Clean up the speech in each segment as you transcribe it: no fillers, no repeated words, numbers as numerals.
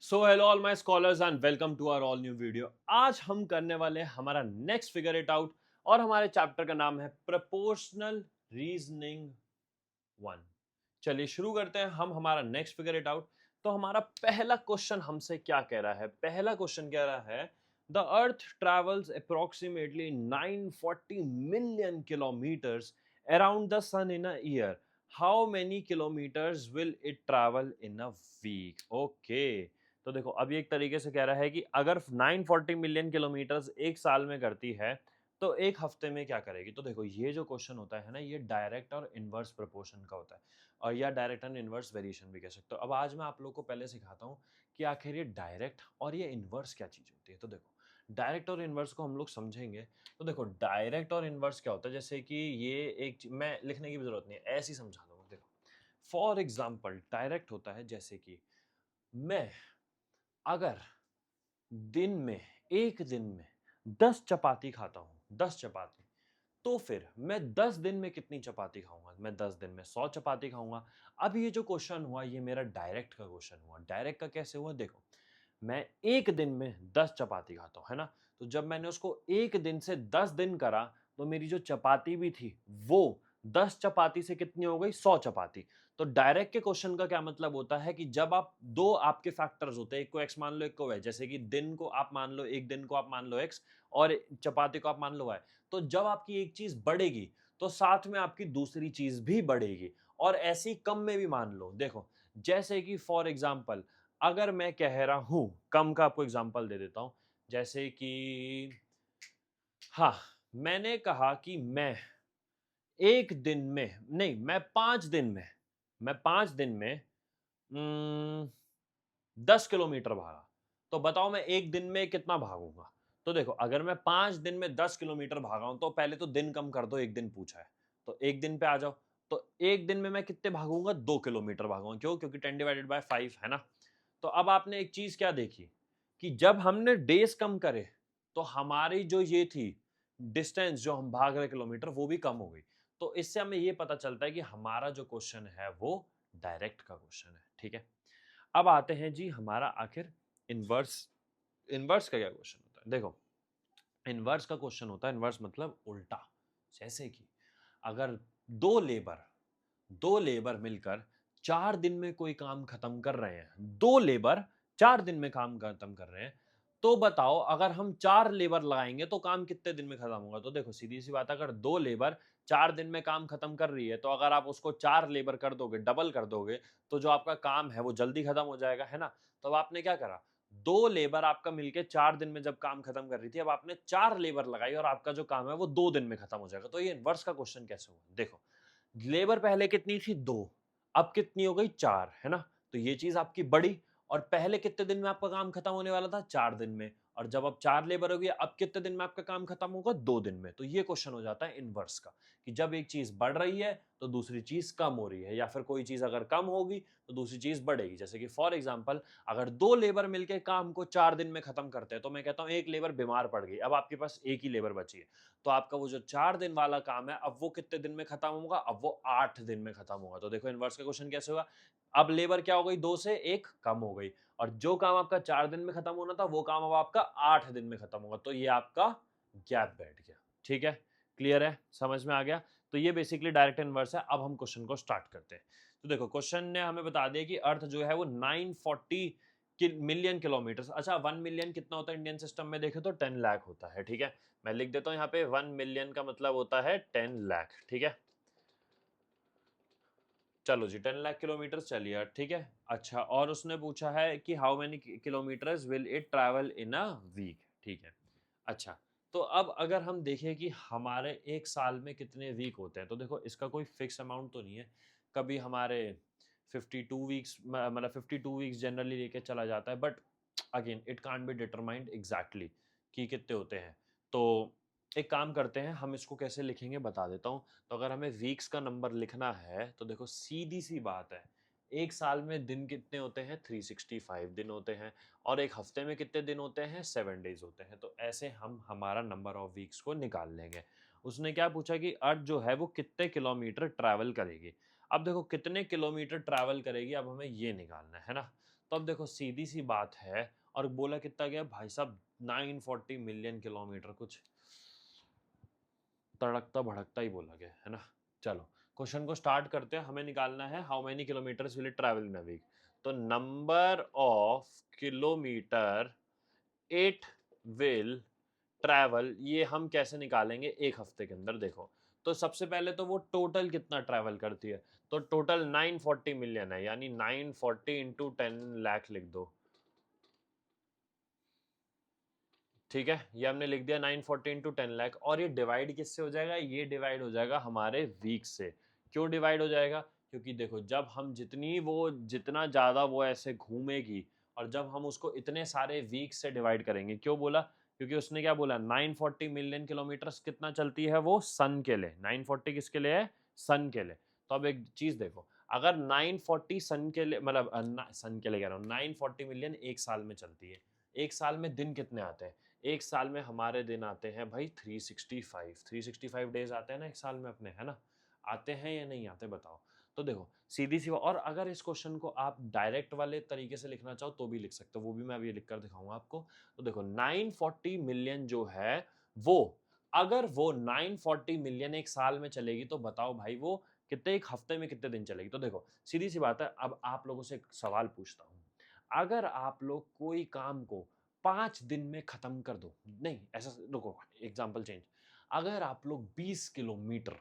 So hello all my scholars and welcome to our all new video. आज हम करने वाले हैं हमारा नेक्स्ट फिगर इट आउट और हमारे चैप्टर का नाम है प्रोपोर्शनल रीजनिंग वन। चलिए शुरू करते हैं हम हमारा नेक्स्ट फिगर इट आउट। तो हमारा पहला क्वेश्चन हमसे क्या कह रहा है? पहला क्वेश्चन कह रहा है the earth travels approximately 940 million kilometres around the sun in a year. How many kilometres will it travel in a week? Okay, तो देखो अभी एक तरीके से कह रहा है कि अगर 940 मिलियन किलोमीटर्स एक साल में करती है तो एक हफ्ते में क्या करेगी। तो देखो ये जो क्वेश्चन होता है ना, ये डायरेक्ट और इनवर्स प्रोपोर्शन का होता है, और या डायरेक्ट एंड इनवर्स वेरिएशन भी कह सकते हो। अब आज मैं आप लोगों को पहले सिखाता हूँ कि आखिर ये डायरेक्ट और ये इनवर्स क्या चीज़ होती है। तो देखो डायरेक्ट और इनवर्स को हम लोग समझेंगे। तो देखो डायरेक्ट और इनवर्स क्या होता है, जैसे कि ये मैं लिखने की भी जरूरत नहीं है, ऐसे ही समझा दूंगा। देखो फॉर एग्जाम्पल डायरेक्ट होता है जैसे कि मैं अगर दिन में एक दिन में 10 चपाती खाता हूँ, 10 चपाती, तो फिर मैं 10 दिन में कितनी चपाती खाऊंगा? मैं 10 दिन में 100 चपाती खाऊंगा। अब ये जो क्वेश्चन हुआ ये मेरा डायरेक्ट का क्वेश्चन हुआ। डायरेक्ट का कैसे हुआ? देखो मैं एक दिन में 10 चपाती खाता हूँ, है ना? तो जब मैंने उसको एक दिन से 10 दिन करा तो मेरी जो चपाती भी थी वो 10 चपाती से कितनी हो गई? 100 चपाती। तो डायरेक्ट के क्वेश्चन का क्या मतलब होता है कि जब आप दो आपके फैक्टर्स होते हैं, एक को एक्स मान लो एक को वाई, जैसे कि दिन को आप मान लो, एक दिन को आप मान लो एक्स और चपाती को आप मान लो वाई। तो जब आपकी एक चीज बढ़ेगी तो साथ में आपकी दूसरी चीज भी बढ़ेगी, और ऐसी कम में भी मान लो। देखो जैसे कि फॉर एग्जांपल अगर मैं कह रहा हूं, कम का आपको एग्जांपल दे देता हूं, जैसे कि हाँ, मैंने कहा कि मैं एक दिन में नहीं, मैं 5 दिन में 10 किलोमीटर भागा। तो बताओ मैं एक दिन में कितना भागूंगा? तो देखो अगर मैं 5 दिन में 10 किलोमीटर भागा हूं तो पहले तो दिन कम कर दो, एक दिन पूछा है तो एक दिन पे आ जाओ। तो एक दिन में मैं कितने भागूंगा? 2 किलोमीटर भागूंगा। क्यों? क्योंकि 10/5 है ना। तो अब आपने एक चीज क्या देखी कि जब हमने डेज कम करे तो हमारी जो ये थी डिस्टेंस जो हम भाग रहे किलोमीटर वो भी कम हो गई। तो इससे हमें ये पता चलता है कि हमारा जो क्वेश्चन है वो डायरेक्ट का क्वेश्चन है। ठीक है, अब आते हैं जी हमारा आखिर इनवर्स। इनवर्स का क्या क्वेश्चन होता है? देखो इनवर्स का क्वेश्चन होता है, इनवर्स मतलब उल्टा। जैसे कि अगर दो लेबर दो लेबर मिलकर 4 दिन में कोई काम खत्म कर रहे हैं, 2 लेबर 4 दिन में काम खत्म कर रहे हैं, तो बताओ अगर हम 4 लेबर लगाएंगे तो काम कितने दिन में खत्म होगा? तो देखो सीधी सी बात है, अगर 2 लेबर 4 दिन में काम खत्म कर रही है तो अगर आप उसको 4 लेबर कर दोगे, डबल कर दोगे, तो जो आपका काम है वो जल्दी खत्म हो जाएगा, है ना? तो अब आपने क्या करा, 2 लेबर आपका मिलके 4 दिन में जब काम खत्म कर रही थी, अब आपने 4 लेबर लगाई और आपका जो काम है वो 2 दिन में खत्म हो जाएगा। तो ये इनवर्स का क्वेश्चन कैसे हुआ? देखो लेबर पहले कितनी थी? 2, अब कितनी हो गई? 4, है ना? तो ये चीज आपकी बढ़ी, और पहले कितने दिन में आपका काम खत्म होने वाला था? 4 दिन में। और जब अब 4 लेबर हो गई, अब कितने दिन में आपका काम खत्म होगा? 2 दिन में। तो ये क्वेश्चन हो जाता है इनवर्स का, कि जब एक चीज बढ़ रही है तो दूसरी चीज कम हो रही है, या फिर कोई चीज अगर कम होगी तो दूसरी चीज बढ़ेगी। जैसे कि फॉर एग्जाम्पल अगर 2 लेबर मिलकर काम को 4 दिन में खत्म करते हैं तो मैं कहता हूं एक लेबर बीमार पड़ गई, अब आपके पास एक ही लेबर बची है, तो आपका वो जो 4 दिन वाला काम है अब वो कितने दिन में खत्म होगा? अब वो 8 दिन में खत्म होगा। तो देखो इनवर्स का क्वेश्चन कैसे होगा, अब लेबर क्या हो गई? 2 से 1 कम हो गई, और जो काम आपका 4 दिन में खत्म होना था वो काम अब आपका 8 दिन में खत्म होगा। तो ये आपका गैप बैठ गया। ठीक है, क्लियर है, समझ में आ गया? तो ये बेसिकली डायरेक्ट इनवर्स है। अब हम क्वेश्चन को स्टार्ट करते हैं। तो देखो क्वेश्चन ने हमें बता दिया कि अर्थ जो है वो 940 मिलियन किलोमीटर। अच्छा 1 मिलियन कितना होता है इंडियन सिस्टम में? देखे तो 10 लाख होता है। ठीक है, मैं लिख देता हूं यहाँ पे 1 मिलियन का मतलब होता है 10 लाख। ठीक है, चलो जी 10 लाख किलोमीटर चलिए, ठीक है। अच्छा और उसने पूछा है कि how many kilometres will it travel in a week? ठीक है, अच्छा तो अब अगर हम देखें कि हमारे एक साल में कितने वीक होते हैं, तो देखो इसका कोई फिक्स अमाउंट तो नहीं है। कभी हमारे 52 वीक्स, मतलब 52 वीक्स जनरली लेके चला जाता है, but again it can't be determined exactly कि कितने होते हैं। तो एक काम करते हैं, हम इसको कैसे लिखेंगे बता देता हूँ। तो अगर हमें वीक्स का नंबर लिखना है तो देखो सीधी सी बात है, एक साल में दिन कितने होते हैं? 365 दिन होते हैं, और एक हफ्ते में कितने दिन होते हैं? 7 डेज होते हैं। तो ऐसे हम हमारा नंबर ऑफ वीक्स को निकाल लेंगे। उसने क्या पूछा कि अर्थ जो है वो कितने किलोमीटर ट्रैवल करेगी। अब देखो कितने किलोमीटर ट्रैवल करेगी, अब हमें ये निकालना है ना। तो अब देखो सीधी सी बात है, और बोला कितना गया भाई साहब, 940 मिलियन किलोमीटर, कुछ तड़कता भड़कता ही बोला गया है ना। चलो क्वेश्चन को स्टार्ट करते हैं। हमें निकालना है how many kilometres will it travel in a week. तो number of kilometre it will travel, ये हम कैसे निकालेंगे एक हफ्ते के अंदर। देखो तो सबसे पहले तो वो टोटल कितना ट्रैवल करती है, तो टोटल 940 मिलियन है, यानी 940 इंटू 10 लाख लिख दो। ठीक है, ये हमने लिख दिया 940 इंटू 10 लाख। और ये डिवाइड किससे हो जाएगा, ये डिवाइड हो जाएगा हमारे वीक से। क्यों डिवाइड हो जाएगा, क्योंकि देखो जब हम जितना ज्यादा वो ऐसे घूमेगी, और जब हम उसको इतने सारे वीक से डिवाइड करेंगे। क्यों बोला, क्योंकि उसने क्या बोला, 940 मिलियन किलोमीटर कितना चलती है वो सन के लिए। 940 किसके लिए है, सन के लिए। तो अब एक चीज देखो, अगर 940 सन के लिए, मतलब सन के लिए कह रहा हूँ, 940 मिलियन एक साल में चलती है। एक साल में दिन कितने आते हैं, एक साल में हमारे दिन आते हैं भाई 365 डेज आते हैं ना एक साल में अपने, है ना। आते हैं या नहीं आते बताओ। तो देखो सीधी सी, और अगर इस क्वेश्चन को आप डायरेक्ट वाले तरीके से लिखना चाहो तो भी लिख सकते हो, वो भी मैं अभी लिख कर दिखाऊंगा आपको। तो देखो 940 मिलियन जो है वो, अगर वो 940 मिलियन एक साल में चलेगी तो बताओ भाई वो कितने, एक हफ्ते में कितने दिन चलेगी। तो देखो सीधी सी बात है, अब आप लोगों से एक सवाल पूछता हूँ। अगर आप लोग कोई काम को 5 दिन में खत्म कर दो, नहीं ऐसा, रुको एग्जाम्पल चेंज, अगर आप लोग 20 किलोमीटर,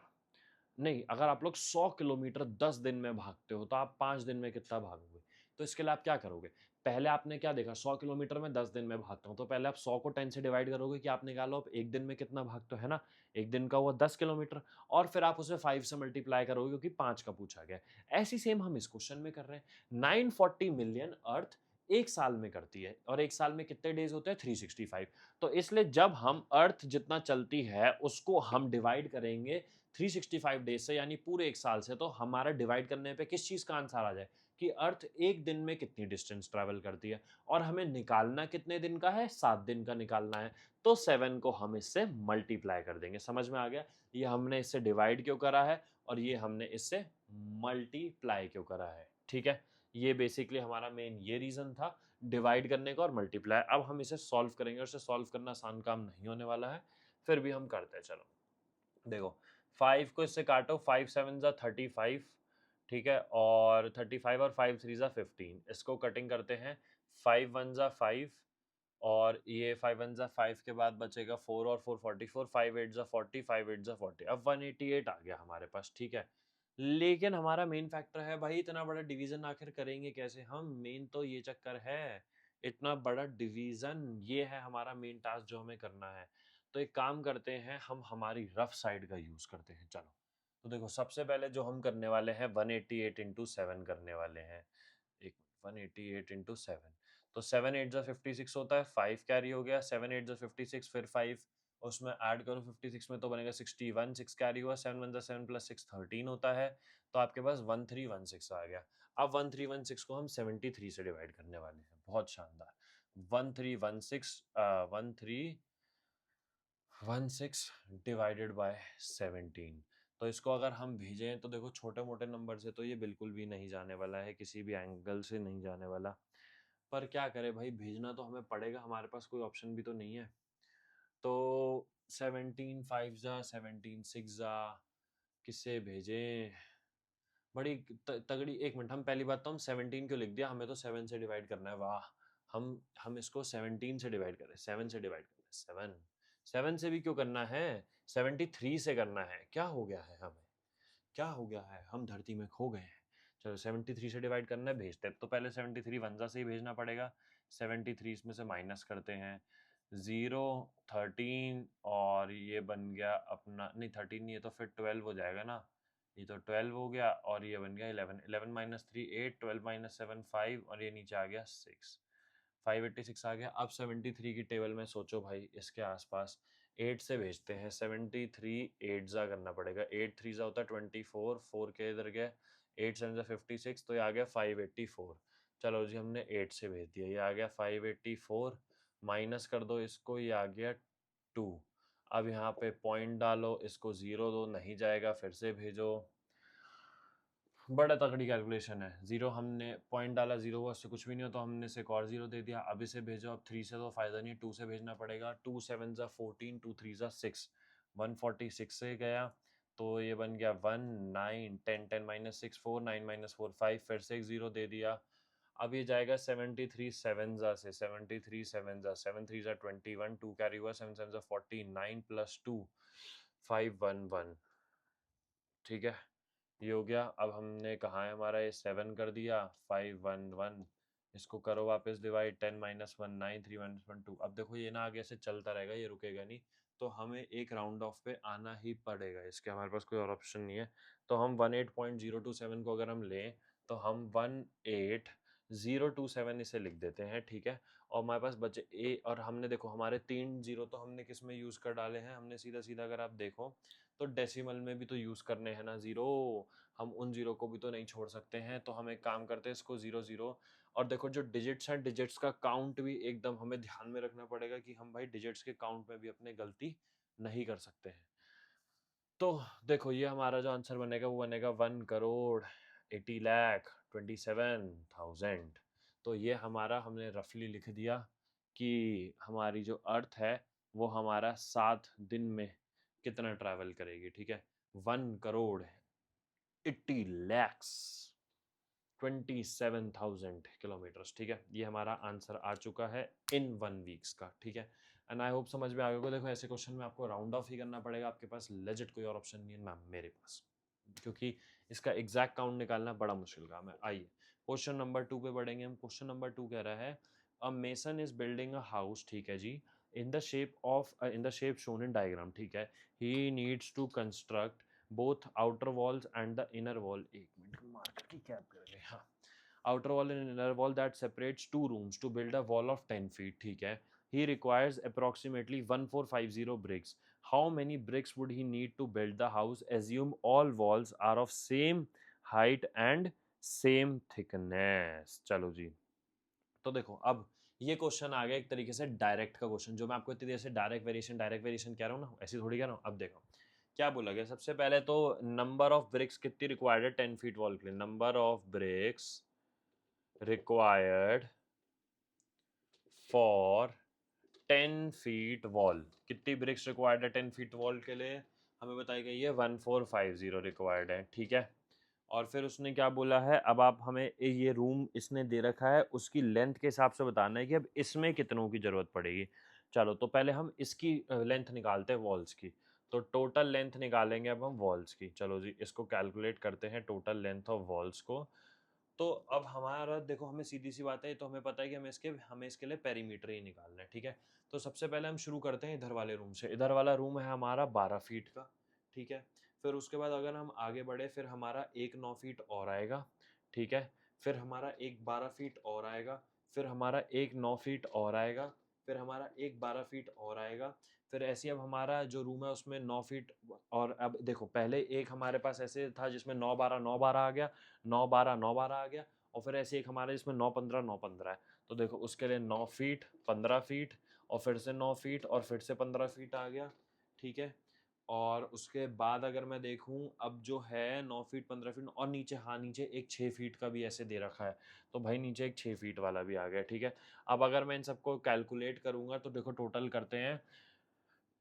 नहीं अगर आप लोग 100 किलोमीटर 10 दिन में भागते हो, तो आप 5 दिन में कितना भागोगे। तो इसके लिए आप क्या करोगे, पहले आपने क्या देखा, 100 किलोमीटर में 10 दिन में भागता हूँ, तो पहले आप 100 को 10 से डिवाइड करोगे कि आप निकालो आप एक दिन में कितना भागते हो, है ना। एक दिन का हुआ 10 किलोमीटर, और फिर आप उसे 5 से मल्टीप्लाई करोगे क्योंकि 5 का पूछा गया। ऐसी सेम हम इस क्वेश्चन में कर रहे हैं। 940 मिलियन अर्थ एक साल में करती है, और एक साल में कितने डेज होते हैं, 365। तो इसलिए जब हम अर्थ जितना चलती है उसको हम डिवाइड करेंगे 365 डेज से, यानी पूरे एक साल से, तो हमारा डिवाइड करने पे किस चीज का आंसर आ जाए, कि अर्थ एक दिन में कितनी डिस्टेंस ट्रैवल करती है। और हमें निकालना कितने दिन का है, 7 दिन का निकालना है। तो 7 को हम इससे मल्टीप्लाई कर देंगे। समझ में आ गया, ये हमने इससे डिवाइड क्यों करा है, और ये हमने इससे मल्टीप्लाई क्यों करा है। ठीक है, ये बेसिकली हमारा मेन ये रीजन था, डिवाइड करने का और मल्टीप्लाई। अब हम इसे सॉल्व करेंगे, और इसे सॉल्व करना आसान काम नहीं होने वाला है, फिर भी हम करते हैं। चलो देखो 5 को इससे काटो, 5 7 जा 35, ठीक है, और 35 और 5 3 जा 15, इसको कटिंग करते हैं। 5 1 जा 5, और ये 5 1 जा 5 के बाद बचेगा 4 और 4 44, 5 8 जा 40, 5 8 जा 40, अब 188 आ गया हमारे पास। ठीक है, लेकिन हमारा मेन फैक्टर है भाई, इतना बड़ा डिवीजन आखिर करेंगे कैसे हम, मेन तो ये चक्कर है। इतना बड़ा डिवीजन, ये है हमारा मेन टास्क जो हमें करना है। तो एक काम करते हैं, हम हमारी रफ साइड का यूज करते हैं। चलो तो देखो सबसे पहले जो हम करने वाले हैं 188 इंटू 7 करने वाले हैं। एक 188 इंटू 7, तो 7 8 जा 56 होता है, 5 कैरी हो गया, 7 8 जा 56, फिर 5 उसमें ऐड करो 56 में तो बनेगा 61, 6 कैरी हुआ, 7 1 जा 7 प्लस 6 13 होता है। तो आपके पास 1316 आ गया। अब 1316 को हम 73 से डिवाइड करने वाले हैं। बहुत शानदार, 1316 डिवाइडेड बाय 17। तो इसको अगर हम भेजें तो देखो छोटे मोटे नंबर से तो ये बिल्कुल भी नहीं जाने वाला है, किसी भी एंगल से नहीं जाने वाला। पर क्या करें भाई, भेजना तो हमें पड़ेगा, हमारे पास कोई ऑप्शन भी तो नहीं है। तो 17 5 जा 17 6 जा, किससे भेजें, बड़ी तगड़ी। एक मिनट, हम पहली बात तो हम 17 क्यों लिख दिया, हमें तो 7 से डिवाइड करना है। वाह, हम इसको 17 से डिवाइड करें, 7 से डिवाइड करें, 7 7 से भी क्यों करना है, 73 से करना है। क्या हो गया है हमें, क्या हो गया है, हम धरती में खो गए हैं। चलो 73 से डिवाइड करना है, भेजते हैं। तो पहले 73 वंजा से ही भेजना पड़ेगा। 73 इसमें से माइनस करते हैं, 0 13, और ये बन गया अपना, नहीं 13 ये तो फिर 12 हो जाएगा ना, ये तो 12 हो गया, और ये बन गया 11, 11 माइनस 3 8, 12 माइनस 7 5, और ये नीचे आ गया 6, 586 आ गया। अब 73 की टेबल में सोचो भाई, इसके आसपास 8 से भेजते हैं। 73 8 जा करना पड़ेगा, 8 3 जा होता है 24, 4 के इधर गया, 8 7 जा 56, तो ये आ गया 584। चलो जी हमने 8 से भेज दिया, ये आ गया 584, माइनस कर दो इसको, ये आ गया 2। अब यहाँ पे पॉइंट डालो, इसको 0 दो, नहीं जाएगा, फिर से भेजो, बड़ा तगड़ी कैलकुलेशन है। 0 हमने पॉइंट डाला, 0 हुआ, उससे कुछ भी नहीं हो तो हमने इसे एक और 0 दे दिया। अब इसे भेजो, अब 3 से तो फ़ायदा नहीं, 2 से भेजना पड़ेगा। 2 7 ज़ा 14, 2 3 ज़ा 6, 146 से गया तो ये बन गया 1 9 10 10 माइनस 6 4 9 माइनस 4 5, फिर से एक 0 दे दिया। अब ये जाएगा 73 7 ज़ा से, 73 7 ज़ा 7 3 ज़ा 21, 2 कैरी हुआ, 7 7 ज़ा 40, 9 प्लस 2 5 1 1, ठीक है, ये हो गया। अब हमने कहाँ है हमारा, ये 7 कर दिया, 5 1 1, इसको करो वापस डिवाइड, 10 माइनस 1 9, 3 माइनस 1 2। अब देखो ये ना आगे से चलता रहेगा, ये रुकेगा नहीं, तो हमें एक राउंड ऑफ पे आना ही पड़ेगा, इसके हमारे पास कोई और ऑप्शन नहीं है। तो हम 18.027 को अगर हम लें तो हम 18.027 इसे लिख देते हैं, ठीक है। और हमारे पास बचे ए, और हमने देखो हमारे 3 जीरो तो हमने किस में यूज़ कर डाले हैं, हमने सीधा सीधा अगर आप देखो तो डेसिमल में भी तो यूज़ करने हैं ना ज़ीरो, हम उन ज़ीरो को भी तो नहीं छोड़ सकते हैं। तो हम एक काम करते हैं, इसको 0 0, और देखो जो डिजिट्स हैं, डिजिट्स का काउंट भी एकदम हमें ध्यान में रखना पड़ेगा कि हम भाई डिजिट्स के काउंट में भी अपने गलती नहीं कर सकते हैं। तो देखो ये हमारा जो आंसर बनेगा वो बनेगा 1,80,27,000। तो ये हमारा हमने रफली लिख दिया कि हमारी जो अर्थ है वो हमारा 7 दिन में कितना ट्रैवल करेगी, ठीक है। 1,80,27,000 किलोमीटर्स, ठीक है। ये हमारा आंसर आ चुका है इन 1 वीक्स का, ठीक है। एंड आई होप समझ में आ गया होगा। देखो ऐसे क्वेश्चन में आपको राउंड ऑफ ही करना पड़ेगा, आपके पास लेजिट कोई और ऑप्शन नहीं है ना मेरे पास, क्योंकि इसका एग्जैक्ट काउंट निकालना बड़ा मुश्किल काम है। आइए क्वेश्चन नंबर 2 पे बढ़ेंगे हम। क्वेश्चन नंबर 2 कह रहा है a mason is building a house, ठीक है जी, in the shape shown in diagram, ठीक है। He needs to construct both outer walls and the inner wall, एक मिनट मार्कर की कैप करेंगे, हाँ, outer wall and inner wall that separates two rooms to build a wall of 10 feet, ठीक है। He requires approximately 1450 bricks. How many bricks would he need to build the house? Assume all walls are of same height and same thickness. चलो जी, तो देखो अब ये question आ गया एक तरीके से डायरेक्ट का क्वेश्चन, जो मैं आपको इतनी देर से डायरेक्ट वेरिएशन कह रहा हूँ ना, ऐसी थोड़ी कह रहा हूँ। अब देखो क्या बोला गया, सबसे पहले तो नंबर ऑफ ब्रिक्स कितनी रिक्वायर्ड है 10 फीट वॉल के लिए, number of BRICS required for 10 feet wall, कितनी ब्रिक्स रिक्वायर्ड है 10 फीट वॉल के लिए, हमें बताई गई है 1450 रिक्वायर्ड है, ठीक है। और फिर उसने क्या बोला है, अब आप हमें ये रूम इसने दे रखा है, उसकी लेंथ के हिसाब से बताना है कि अब इसमें कितनों की ज़रूरत पड़ेगी। चलो तो पहले हम इसकी लेंथ निकालते हैं वॉल्स की, तो टोटल लेंथ निकालेंगे अब हम वॉल्स की। चलो जी इसको कैलकुलेट करते हैं, टोटल लेंथ ऑफ वॉल्स को। तो अब हमारा देखो, हमें सीधी सी बात है, तो हमें पता है कि हमें इसके लिए पेरीमीटर ही निकालना है, ठीक है। तो सबसे पहले हम शुरू करते हैं इधर वाले रूम से। इधर वाला रूम है हमारा 12 फीट का, ठीक है। फिर उसके बाद अगर हम आगे बढ़े, फिर हमारा एक 9 फीट और आएगा, ठीक है। फिर हमारा एक 12 फीट और आएगा, फिर हमारा एक 9 फीट और आएगा, फिर हमारा एक 12 फीट और आएगा। फिर ऐसे अब हमारा जो रूम है उसमें 9 फीट, और अब देखो पहले एक हमारे पास ऐसे था जिसमें 9 12 आ गया, 9 12 आ गया, और फिर ऐसे एक हमारे जिसमें 9 15 है। तो देखो उसके लिए 9 फीट 15 फीट और फिर से 9 फीट और फिर से 15 फीट आ गया, ठीक है। और उसके बाद अगर मैं देखूं, अब जो है 9 फीट 15 फीट और नीचे, हाँ नीचे एक 6 फीट का भी ऐसे दे रखा है, तो भाई नीचे एक 6 फीट वाला भी आ गया, ठीक है। अब अगर मैं इन सबको कैलकुलेट करूंगा तो देखो टोटल करते हैं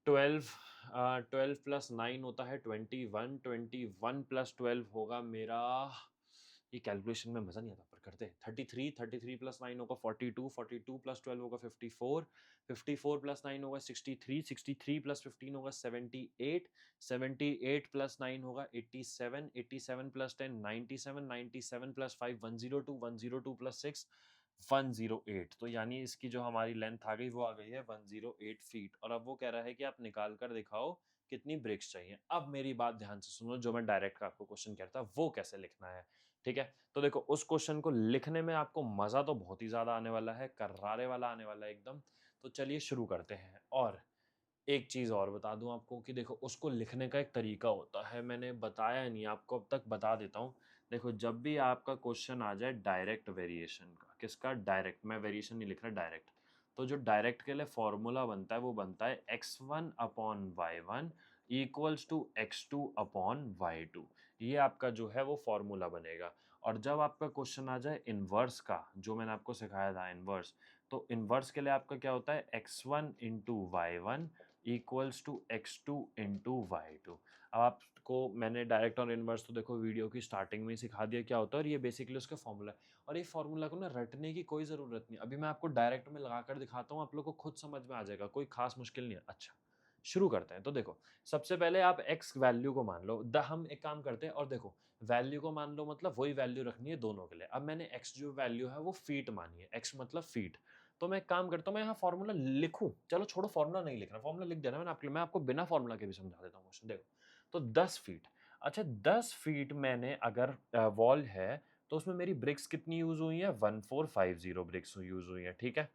12, 12 प्लस 9 होता है 21, 21 प्लस 12 होगा मेरा, ये कैलकुलेशन में मज़ा नहीं आता पर करते हैं, 33, 33 प्लस 9 होगा 42, 42 प्लस 12 होगा 54, 54 प्लस 9 होगा 63, 63 प्लस 15 होगा 78, 78 प्लस 9 होगा 87, 87 प्लस 10 97, 97 प्लस 5 102, 102 प्लस 6 108। तो यानी इसकी जो हमारी लेंथ आ गई वो आ गई है 108 फीट। और अब वो कह रहा है कि आप निकाल कर दिखाओ कितनी ब्रिक्स चाहिए। अब मेरी बात ध्यान से सुनो, जो मैं डायरेक्ट आपको क्वेश्चन कहता वो कैसे लिखना है, ठीक है। तो देखो उस क्वेश्चन को लिखने में आपको मज़ा तो बहुत ही ज़्यादा आने वाला है, कर्रारे वाला आने वाला है एकदम। तो चलिए शुरू करते हैं। और एक चीज़ और बता दूं आपको कि देखो उसको लिखने का एक तरीका होता है, मैंने बताया नहीं आपको, अब तक बता देता हूँ। देखो जब भी आपका क्वेश्चन आ जाए डायरेक्ट वेरिएशन का, किसका, डायरेक्ट, मैं वेरिएशन नहीं लिख रहा, डायरेक्ट, तो जो डायरेक्ट के लिए फॉर्मूला बनता है वो बनता है x1 upon y1 equals to x2 upon y2। ये आपका जो है वो फॉर्मूला बनेगा। और जब आपका क्वेश्चन आ जाए इन्वर्स का, जो मैंने आपको सिखाया था इन्वर्स, तो इन्वर्स के लिए आपका क्या होता है, x1 into y one equals to x2 into y two. अब आपको मैंने डायरेक्ट और इन्वर्स तो देखो वीडियो की स्टार्टिंग में ही सिखा दिया क्या होता है, और ये बेसिकली उसका फॉर्मूला है। और ये फॉर्मूला को ना रटने की कोई ज़रूरत नहीं, अभी मैं आपको डायरेक्ट में लगा कर दिखाता हूँ, आप लोग को खुद समझ में आ जाएगा, कोई खास मुश्किल नहीं है। अच्छा, शुरू करते हैं। तो देखो, सबसे पहले आप x वैल्यू को मान लो, हम एक काम करते हैं, और देखो वैल्यू को मान लो मतलब वही वैल्यू रखनी है दोनों के लिए। अब मैंने x जो वैल्यू है वो फीट मानी है, x मतलब फीट। तो मैं एक काम करता हूँ, मैं यहाँ फॉर्मूला लिखूं, चलो छोड़ो फॉर्मूला नहीं लिखना, फॉर्मूला लिख देना मैंने आपके लिए, मैं आपको बिना फॉर्मूला के भी समझा देता हूँ क्वेश्चन। देखो, तो 10 फीट, अच्छा 10 फीट मैंने अगर वॉल है, तो उसमें मेरी ब्रिक्स कितनी यूज हुई है, 1450 ब्रिक्स यूज हुई है, ठीक है।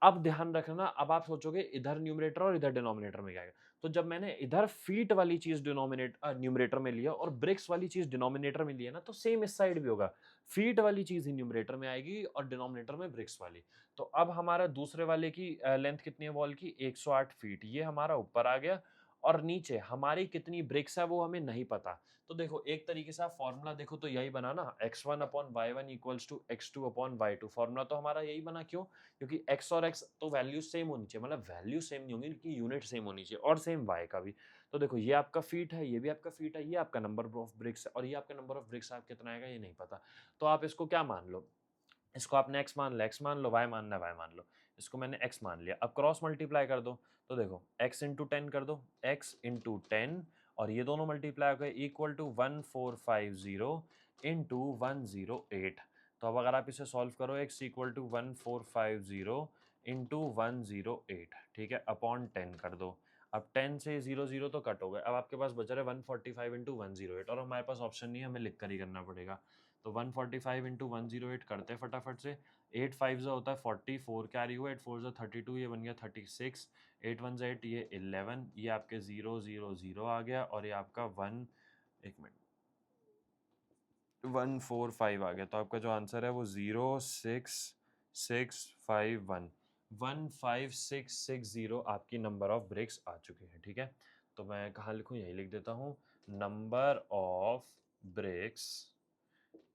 अब ध्यान रखना, अब आप सोचोगे इधर न्यूमरेटर और इधर डिनोमिनेटर में क्या आएगा। तो जब मैंने इधर फीट वाली चीज न्यूमरेटर में लिया और ब्रिक्स वाली चीज डिनोमिनेटर में लिया ना, तो सेम इस साइड भी होगा, फीट वाली चीज ही न्यूमरेटर में आएगी और डिनोमिनेटर में ब्रिक्स वाली। तो अब हमारा दूसरे वाले की लेंथ कितनी है वॉल की, 108 फीट, ये हमारा ऊपर आ गया। और नीचे हमारी कितनी ब्रिक्स है वो हमें नहीं पता। तो देखो एक तरीके से आप फॉर्मूला देखो तो यही बना ना, x1 upon y one equals to x2 upon y two. Formula तो हमारा यही बना, क्यों, क्योंकि x और x तो वैल्यू सेम होनी चाहिए, मतलब वैल्यू सेम नहीं होंगी, इनकी यूनिट सेम होनी चाहिए, और सेम y का भी। तो देखो ये आपका फीट है, ये भी आपका फीट है, ये आपका नंबर ऑफ ब्रिक्स है, और ये आपका नंबर ऑफ ब्रिक्स आप कितना आएगा ये नहीं पता। तो आप इसको क्या मान लो, इसको आपने x मान लो, x मान लो, y मानना है y मान लो, इसको मैंने x मान लिया। अब क्रॉस मल्टीप्लाई कर दो, तो देखो x इंटू 10 कर दो, x इंटू 10, और ये दोनों मल्टीप्लाई हो गए इक्वल टू 1450 इंटू 108। तो अब अगर आप इसे सॉल्व करो, x इक्वल टू 1450 इंटू 108, ठीक है, अपॉन 10 कर दो। अब 10 से 0 तो कट हो गए, अब आपके पास बचा रहे 145 इंटू 108, और हमारे पास ऑप्शन नहीं है, हमें लिख कर ही करना पड़ेगा। तो 145 इंटू 108 करते हैं फटाफट से। 8 5 जो होता है 44, कैरी हुआ 8 4 जो 32, ये बन गया 36, 8 1 8, ये 11, ये आपके 0 0 0 आ गया, और ये आपका 1, एक मिनट, 145 आ गया। तो आपका जो आंसर है वो 06651, 15660 आपकी नंबर ऑफ ब्रेक्स आ चुके हैं, ठीक है। तो मैं कहाँ लिखूँ, यही लिख देता हूँ, number of breaks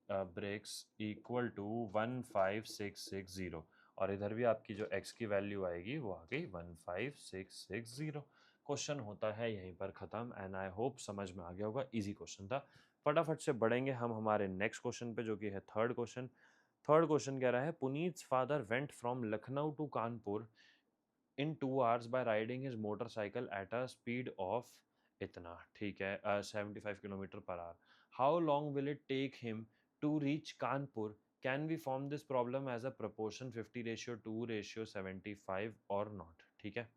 breaks equal to 15660, और इधर भी आपकी जो x की वैल्यू आएगी वो आ गई 15660। क्वेश्चन होता है यहीं पर ख़त्म, एंड आई होप समझ में आ गया होगा, इजी क्वेश्चन था। फटाफट से बढ़ेंगे हम हमारे नेक्स्ट क्वेश्चन पे, जो कि है थर्ड क्वेश्चन। थर्ड क्वेश्चन कह रहा है, Puneet father went from Lucknow to Kanpur in 2 hours by riding his motorcycle at a speed of इतना, ठीक है, 75 kilometre per hour. How long will it take him to reach Kanpur, can we form this problem as a proportion 50:2:75 or not, ठीक है।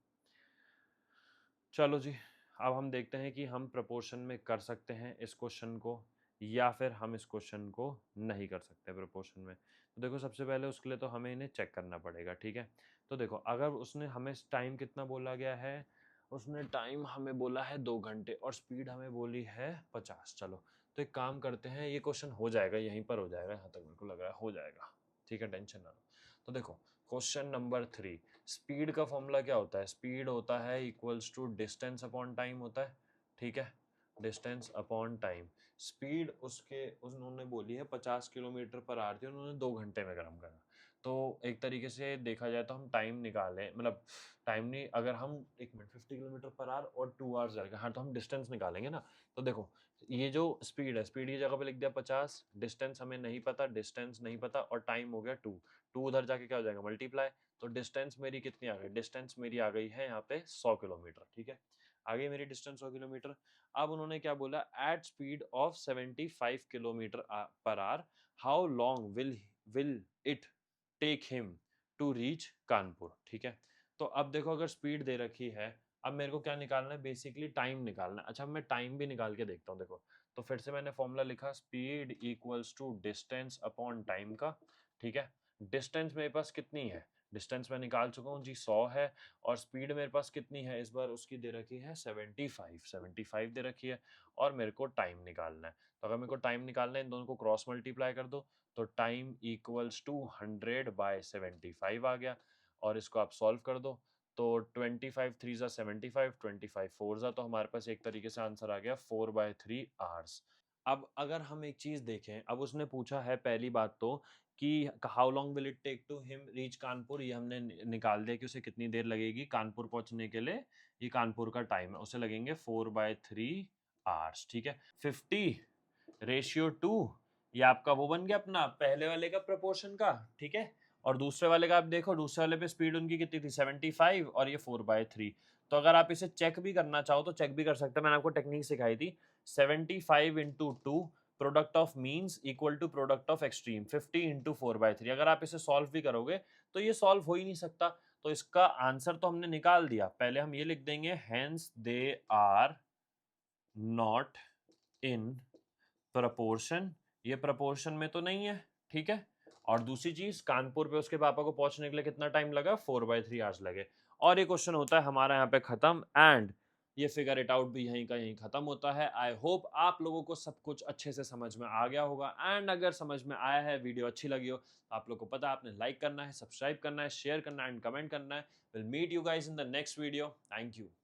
चलो जी, अब हम देखते हैं कि हम प्रपोर्शन में कर सकते हैं इस क्वेश्चन को, या फिर हम इस क्वेश्चन को नहीं कर सकते प्रपोर्शन में। तो देखो सबसे पहले उसके लिए तो हमें इन्हें चेक करना पड़ेगा, ठीक है। तो देखो अगर उसने हमें टाइम कितना बोला गया है, उसने टाइम हमें बोला है 2 घंटे, और स्पीड हमें बोली है 50। चलो, तो एक काम करते हैं, ये क्वेश्चन हो जाएगा, यहीं पर हो जाएगा, यहाँ तक मेरे को लग रहा है हो जाएगा, ठीक है, टेंशन ना लो। तो देखो क्वेश्चन नंबर 3, स्पीड का फॉर्मूला क्या होता है, स्पीड होता है equals to distance upon time होता है, ठीक है, डिस्टेंस अपॉन टाइम। स्पीड उसके उन्होंने बोली है 50 किलोमीटर पर आवर थी, उन्होंने 2 घंटे में गर्म करा। तो एक तरीके से देखा जाए तो हम टाइम निकालें, मतलब टाइम नहीं, अगर हम एक मिनट 50 किलोमीटर पर आवर और 2 आवर्स जाएगा, हाँ, तो हम डिस्टेंस निकालेंगे ना। तो देखो ये जो स्पीड है, स्पीड की जगह पे लिख दिया 50, डिस्टेंस हमें नहीं पता, डिस्टेंस नहीं पता, और टाइम हो गया 2, 2 उधर जाके क्या हो जाएगा, मल्टीप्लाई। तो डिस्टेंस मेरी कितनी आ गई, डिस्टेंस मेरी आ गई है यहाँ पे 100 किलोमीटर, ठीक है, आ गई मेरी डिस्टेंस 100 किलोमीटर। अब उन्होंने क्या बोला, at speed of 75 kilometre per hour, how long will it take him to reach Kanpur, ठीक है। तो अब देखो अगर स्पीड दे रखी है, अब मेरे को क्या निकालना है, बेसिकली टाइम निकालना है। अच्छा मैं टाइम भी निकाल के देखता हूँ, देखो तो फिर से मैंने फॉर्मूला लिखा, speed equals to distance upon time का, ठीक है। डिस्टेंस मेरे पास कितनी है, डिस्टेंस मैं निकाल चुका हूँ जी, 100 है, और स्पीड मेरे पास कितनी है इस बार, उसकी दे रखी है 75 दे रखी है, और मेरे को टाइम निकालना है। तो अगर मेरे को टाइम निकालना है, इन दोनों को क्रॉस मल्टीप्लाई कर दो, तो टाइम इक्वल्स टू 100/75 आ गया, और इसको आप सॉल्व कर दो, तो 25 3 ज़ा 75, 25 4 ज़ा, तो हमारे पास एक तरीके से आंसर आ गया 4/3 आवर्स। अब अगर हम एक चीज़ देखें, अब उसने पूछा है पहली बात तो कि how long will it take to him reach Kanpur, ये हमने निकाल दिया कि उसे कितनी देर लगेगी कानपुर पहुंचने के लिए। ये कानपुर का टाइम है, उसे लगेंगे 4/3 आवर्स, ठीक है। 50/2, ये आपका वो बन गया अपना पहले वाले का प्रपोर्शन का, ठीक है। और दूसरे वाले का आप देखो, दूसरे वाले पे स्पीड उनकी कितनी थी 75, और ये 4/3। तो अगर आप इसे चेक भी करना चाहो तो चेक भी कर सकते हैं, मैंने आपको टेक्निक सिखाई थी। 75 into 2 product of means equal to product of extreme, 50 into 4/3। अगर आप इसे सॉल्व भी करोगे तो ये सॉल्व हो ही नहीं सकता। तो इसका आंसर तो हमने निकाल दिया। पहले हम ये लिख देंगे, hence they are not in proportion, ये प्रपोर्शन में तो नहीं है, ठीक है। और दूसरी चीज, कानपुर पे उसके पापा को पहुंचने के लिए कितना टाइम लगा, 4/3 आवर्स लगे। और ये क्वेश्चन होता है हमारा यहाँ पे खत्म, एंड ये फिगर इट आउट भी यहीं का यहीं खत्म होता है। आई होप आप लोगों को सब कुछ अच्छे से समझ में आ गया होगा, एंड अगर समझ में आया है, वीडियो अच्छी लगी हो, तो आप लोग को पता है आपने लाइक करना है, सब्सक्राइब करना है, शेयर करना है एंड कमेंट करना है। Will meet you guys in the next video. Thank you.